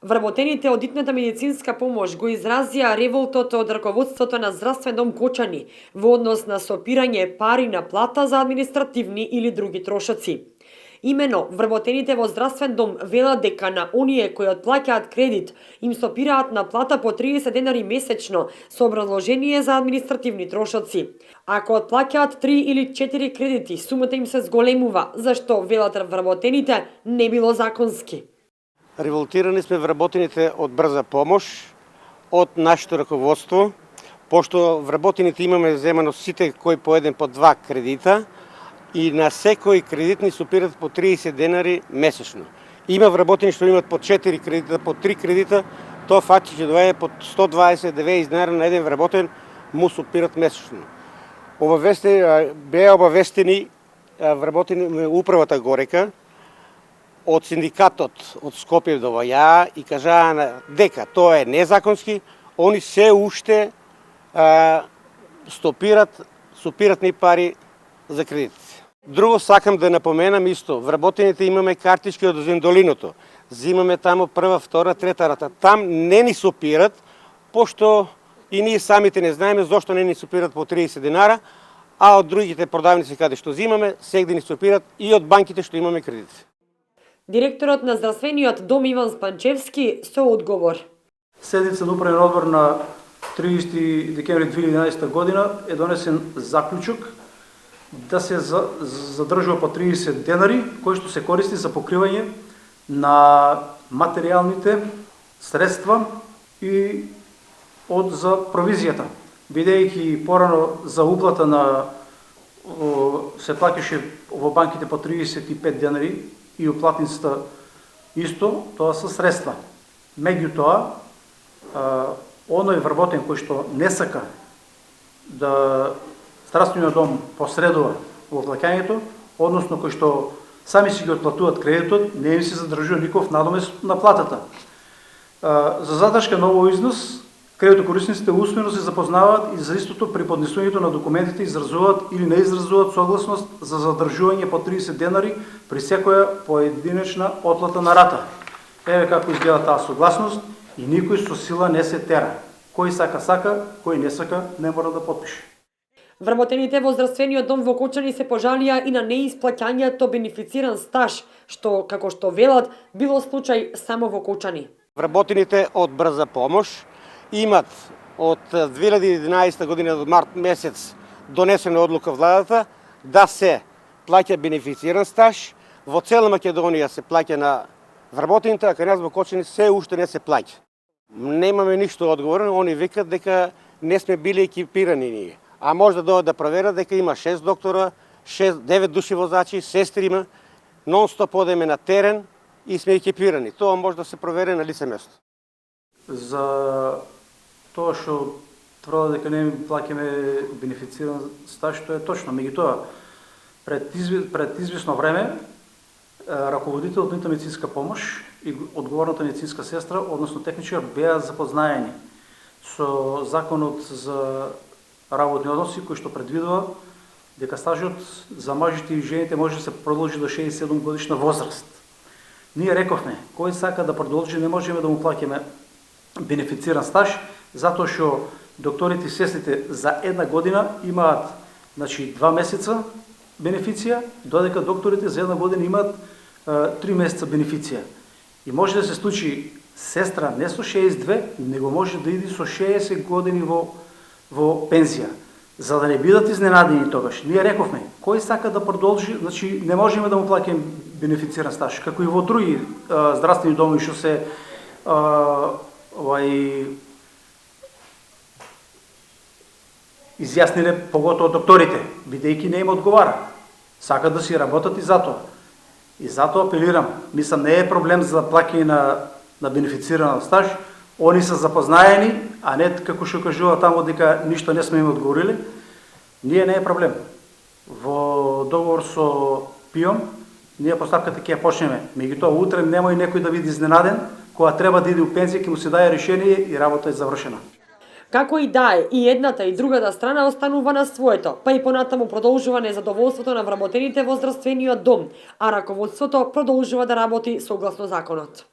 Вработените од итната медицинска помош го изразија револтот од раководството на здравствен дом Кочани во однос на сопирање пари на плата за административни или други трошоци. Имено, вработените во здравствен дом велат дека на оние кои отплаќаат кредит им сопираат на плата по 30 денари месечно со образложение за административни трошоци. Ако отплаќаат 3 или 4 кредити, сумата им се зголемува, зашто велат вработените не било законски. Револтирани сме вработените од брза помош, од нашето раководство, пошто вработените имаме земано сите кои по еден по 2 кредита и на секој кредит ни сопират по 30 денари месечно. Има вработени што имат по 4 кредита, по 3 кредита, тоа фактички доаѓа по 120 денари на еден вработен му сопират месечно. Беа обавестени вработени управата Горека, од синдикатот од Скопје доваѓаа и кажаа дека тоа е незаконски, они се уште сопират ни пари за кредитите. Друго сакам да напоменам исто, вработените имаме картички од Зендолиното, зимаме тамо прва, втора, трета рата. Там не ни сопират, пошто и ние самите не знаеме зошто не ни сопират по 30 денара, а од другите продавници каде што зимаме, сегде ни сопират и од банките што имаме кредити. Директорот на здравствениот дом Иван Спанчевски со одговор. Седница на управен одбор на 30 декември 2011 година е донесен заклучок да се задржува по 30 денари, кој што се користи за покривање на материјалните средства и за провизијата. Бидејќи порано за уплата на се плаќаше во банките по 35 денари и уплатницата исто, тоа се средства. Меѓутоа, оној вработен кој што не сака да здравствениот дом посредува во плаќањето, односно кој што сами си ги отплатуваат кредитот, не им се задржува никаков надомест на платата. За задршка на овој износ, кредитокорисниците усмено се запознаваат и за истото при поднесувањето на документите изразуваат или не изразуваат согласност за задржување по 30 денари при секоја поединечна отплата на рата. Еве како изгледа таа согласност и никој со сила не се тера. Кој сака, кој не сака, не мора да потпише. Вработените во здравствениот дом во Кочани се пожалија и на неисплаќањето бенефициран стаж, што, како што велат, било случај само во Кочани. Вработените од брза помош имат од 2011 година до март месец донесена одлука владата да се плаќа бенефициран стаж. Во цела Македонија се плаќа на вработените, а кај нас во Кочани се уште не се плаќа. Немаме ништо одговорно, они викат дека не сме били екипирани ние. А може да дојдат да проверат дека има 6 доктора, 9 души возачи, сестри има, нон-стоп одеме на терен и сме екипирани. Тоа може да се провери на лице место. За тоа што тврдат дека не плаќаме бенефициран стаж, тоа е точно. Меѓутоа, пред известно време, раководителот на медицинска помош и одговорната медицинска сестра, односно техничар, беа запознаени со законот за работни односи, кој што предвидува дека стажот за мажите и жените може да се продолжи до 67 годишна возраст. Ние рековме, кој сака да продолжи, не можеме да му плаќаме бенефициран стаж, затоа што докторите и сестрите за една година имаат 2 месеца бенефиција, додека докторите за една година имаат 3 месеца бенефиција. И може да се случи сестра не со 62, него може да иде со 60 години во пензија. За да не бидат изненадени тогаш, ние рековме, кој сака да продолжи, не можеме да му плаќаме бенефициран стаж, како и во други здравствени домови што се изјасниле поготово докторите, бидејќи не им одговара. Сакат да си работат и затоа. И затоа апелирам, мислам не е проблем за плаќање на бенефициран стаж, они се запознаени, а не како што кажува таму дека ништо не сме им одговорили. Ние не е проблем. Во договор со ПИОМ, ние постапката ќе ја почнеме. Меѓутоа утре немој некој да биде изненаден, кога треба да иде у пензија, ќе му се даде решение и работа е завршена. Како и да е, и едната и другата страна останува на своето, па и понатаму продолжува незадоволството на вработените во здравствениот дом, а раководството продолжува да работи согласно законот.